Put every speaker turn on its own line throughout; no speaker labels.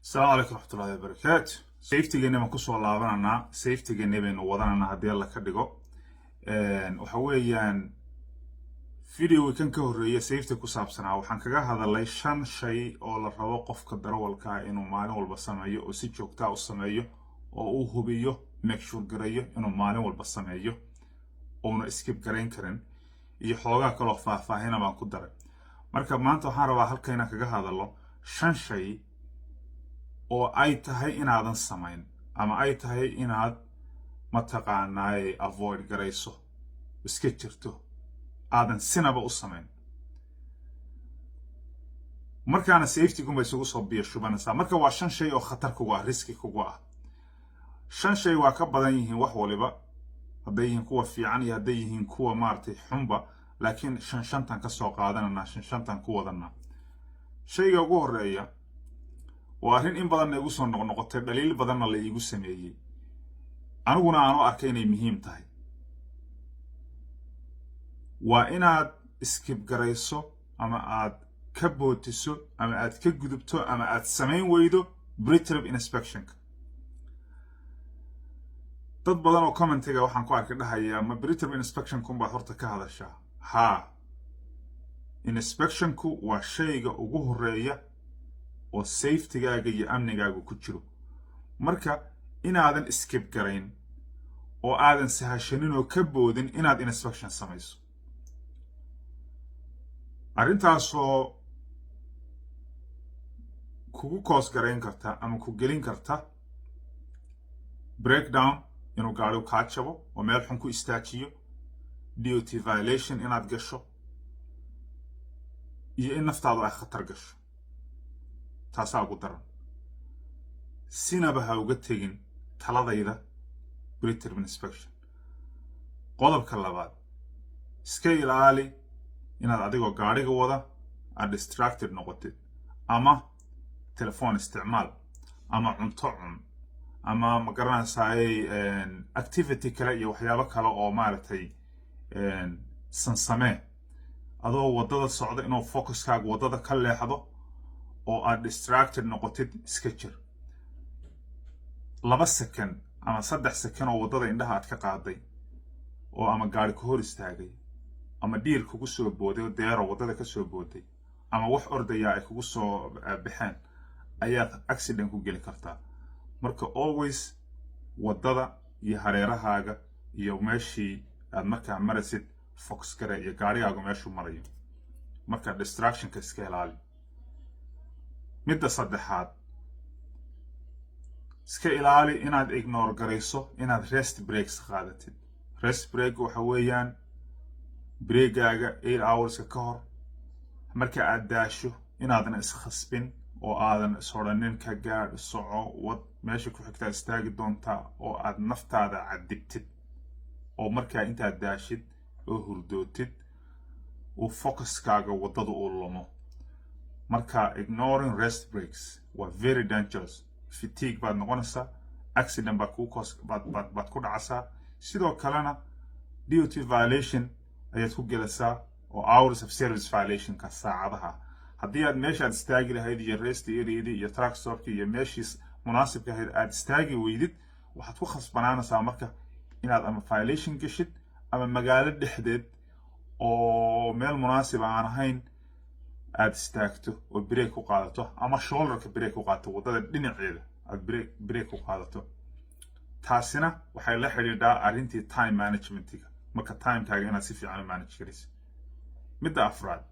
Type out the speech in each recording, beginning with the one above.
السلام عليكم ورحمة الله وبركاته. سيفتيgeena ma ku soo laabanana safetygeena baynu wadanana hadii la ka dhigo waxa weeyaan video kan ka horeeya safety ku saabsanaa waxaan kaga hadalay 5 shay oo la rabo qofka darawalka inuu maalin walba sameeyo oo si joogto ah u sameeyo oo uu hubiyo make sure gareeyo inuu maalin walba sameeyo oo uu skip gareyn karin iyo xoogaa kale oo faahfaahin baan ku daray. marka maanta waxaan rabaa halkayna kaga hadalo 5 shay oo ay tahay inaadan samayn ama ay tahay inaad mataqaanay avoid garayso iska jirto aadan sinaba u samayn markaana safety gumba isugu soo biyo shubanaysa marka waa 5 shay oo khatar kugu ah riski kugu ah 5 shay waa ka badan yihiin wax waliba haday yihiin kuwa fiican iyo haday yihiin kuwa maartay xunba laakiin 5 tan ka soo qaadanana 5 tan ku wadana shayga ugu horeeya وأرين إن بدن نجوسون نقطة دليل بدن اللي يجوس سميه أنا قلنا أنا أركيني مهم تاي وإن سكيب جريسو أما عاد كبوتسو أما عاد كجذبتو أما عاد سمين ويدو بريترب إنسبكشن ضد بدن وكومنت تيجا وحن كوار كده هي ما بريترب إنسبكشن كون بحرت كهذا الشيء ها إنسبكشن كو وشيء وجوه الرئية oo safety-gaaga iyo amnigaaga ku jiro marka inaadan skip gareyn oo aadan sahashanin oo ka boodin inaad inspection samayso arintaasoo kugu koos gareyn karta ama ku gelin karta breakdown inuu gaarigu kaa jabo oo meel xun ku istaajiyo DOT violation inaad gasho iyo in naftaadu ay khatar gasho taasaa ugu daran sinaba ha uga tegin taladayda preterm inspection qodobka labaad iska ilaali inaad adigoo gaariga wada aad distracted noqotid ama telefoon isticmaal ama cunto cun ama magaranaysaay activity kale iyo waxyaabo kale oo maaragtay sansamee adoo wadada socda inuu focuskaaga wadada ka leexdo oo aad distracted noqotid iska jir 2 second ama 3 second oo wadada indhaha aad ka qaaday oo ama gaari ku hor istaagay ama dhiir kugu soo booday oo deero wadada ka soo booday ama wax ordaya ay kugu soo bixeen ayaad accident ku gali kartaa marka always wadada iyo hareerahaaga iyo meeshii aad markaa marasid focus gare iyo gaarigaaga meeshuu marayo marka distraction ka iska ilaali midda saddexaad iska ilaali inaad ignore garayso inaad rest breaks qaadatid rest break waxa weeyaan breakaaga 8 hours ka hor marka aad daasho inaadan iskhasbin oo aadan isodhanin ka gaadh soco wad meesha ku xigta istaagi doonta oo aad naftaada cadibtid oo marka intaad daashid oo hurdootid oo focuskaaga wadada u lumo marka ignoring rest breaks was very dangerous fatigue baad noqonaysaa accident baad ku dhacaysaa sidoo kalena DOT violation ayaad ku gelaysaa oo hours of service violation ka saacadaha haddii aad meeshaad istaagi lahayd iyo rest area iyo truck stop iyo meeshiis munaasibka ahayd aad istaagi weydid waxaad ku khasbanaanaysaa marka inaad ama violation gashid ama magaalo dhexdeed oo meel munaasib aan ahayn aad istaagto oo break ku qaadato ama shoulderka break ku qaadato wadada dhinaceeda aad break ku qaadato taasina waxay la xiriirtaa arintii time managementiga marka timekaaga inaad si fiican u manage garayso midda afraad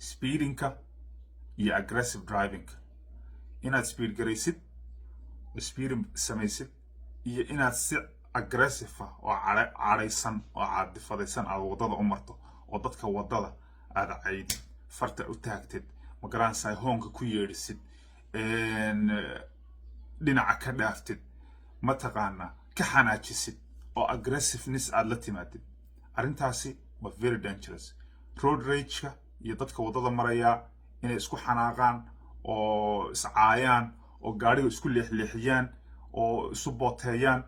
speedingka iyo aggressive drivingka inaad speed garaysid speeding samaysid iyo inaad si aggressive oo cadhaysan oo caadifadaysan aad wadada u marto oo dadka wadada aad caydid farta u taagtid magaranaysaa hoonka ku yeedhisid dhinaca ka dhaaftid mataqaana ka xanaajisid oo aggressiveness aad la timaadid arrintaasi waa very dangerous road rage-ka iyo dadka wadada maraya inay isku xanaaqaan oo iscaayaan oo gaariga isku leexleexiyaan oo isu booteeyaan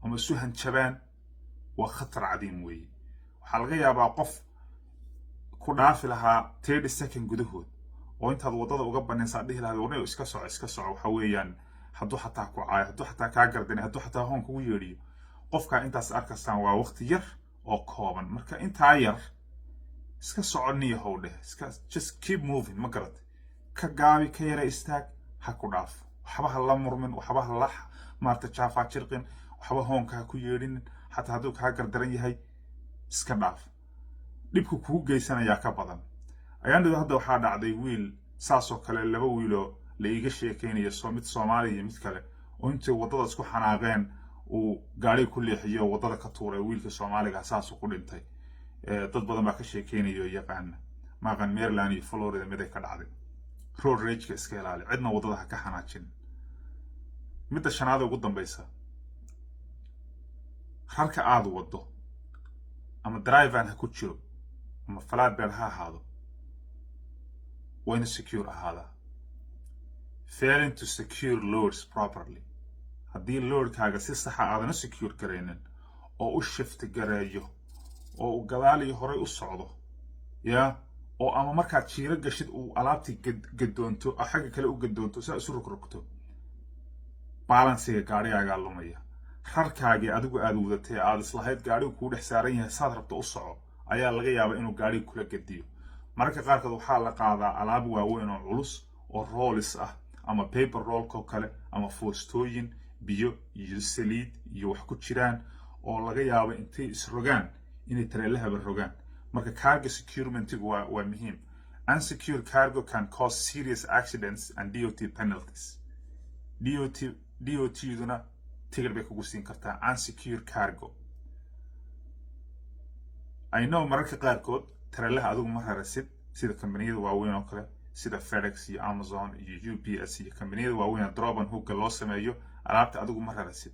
ama isu hanjabaan waa khatar cadiim weeye waxaa laga yaabaa qof ku dhaafi lahaa 30 second gudahood oo intaad wadada uga banaysaa dhihi lahayd warna iska soco waxa weeyaan hadduu xataa ku caayo hadduu xataa kaa gardanay hadduu xataa hoon kugu yeedhiyo qofkaa intaas arkaysaan waa waqti yar oo kooban marka intaa yar iska soconiyo how dheh just keep moving ma garat ka gaabi ka yara istaag ha ku dhaafo waxba ha la murmin waxba ha la maarta jaafaa jirqin waxba hoonka ha ku yeedhinin xataa hadduu kaa gardaran yahay iska dhaaf dhibku kugu geysanayaa ka badan ayaandhido hadda waxaa dhacday wiil saasoo kale laba wiiloo la iiga sheekaynayo mid Soomaali iyo mid kale oo intay wadada isku xanaaqeen uu gaari ku leexiyo wadada ka tuuray wiilka Soomaaliga saasoo ku dhintay dad badan baa ka sheekaynayo yaqaan maaqan Maryland iyo Florida mid ay ka dhacday road rage iska ilaali cidna wadada ha ka xanaajin midda shanaad ugu dambaysa halka aad wado ama driver ha ku jiro ama flatbed ha ahaado wayna secure ahaada failing to secure loads properly haddii loadkaaga si sax ah aadan secure gareynin oo u shift gareeyo oo u gadaaliyo horay u socdo oo ama markaad jiiro gashid uu alaabtii gadoonto xagga kale u gadoonto saa isu rogrogto balansiga gaarigaaga lumaya rarkaagii adigu aad wadatay aad islahayd gaarigu kuu dhex saaran yahay saad rabto u soco ayaa laga yaabaa inuu gaariga kula gadiyo mararka qaarkood waxaa la qaadaa alaab waaweyn oo culus oo rolls ah ama paper rollko kale ama foostooyin biyo iyo saliid iyo wax ku jiraan oo laga yaabo intay isrogaan inay tareelahaba rogaan marka cargo security waa muhiim unsecure cargo can cause serious accidents and DOT penalties DOT-duna ticket bay kugu siin kartaa unsecure cargo I know mararka qaarkood tareelaha adigu ma rarasid sida kambaniyada waaweyn oo kale sida FedEx iyo Amazon iyo UPS iyo kambaniyada waaweyn drop and hook loo sameeyo alaabta adigu ma rarasid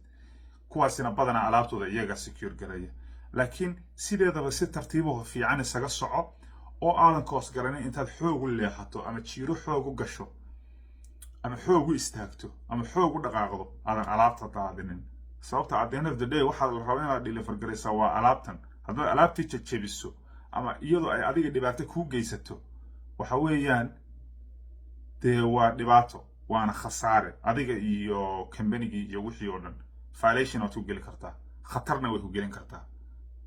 kuwaasina badanaa alaabtooda iyaga secure gareeya laakiin sideedaba si tartiibo fiican isaga soco oo aadan koos garanin intaad xoog u leexato ama jiiro xoog u gasho ama xoog u istaagto ama xoog u dhaqaaqdo aadan alaabta daadinin sababta at the end of the day waxa la rabaa inaad deliver gareysaa waa alaabtan haddii alaabtii jajabiso ama iyadoo ay adiga dhibaato ku geysato waxa weeyaan dee waa dhibaato waana khasaare adiga iyo companygii iyo wixii oo dhan violation aad ku geli kartaa khatarna way ku gelin kartaa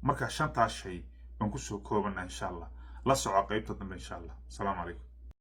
marka shantaas shay baan ku soo koobana insha Allah la soco qaybta dambe insha Allah. Assalamu alaykum.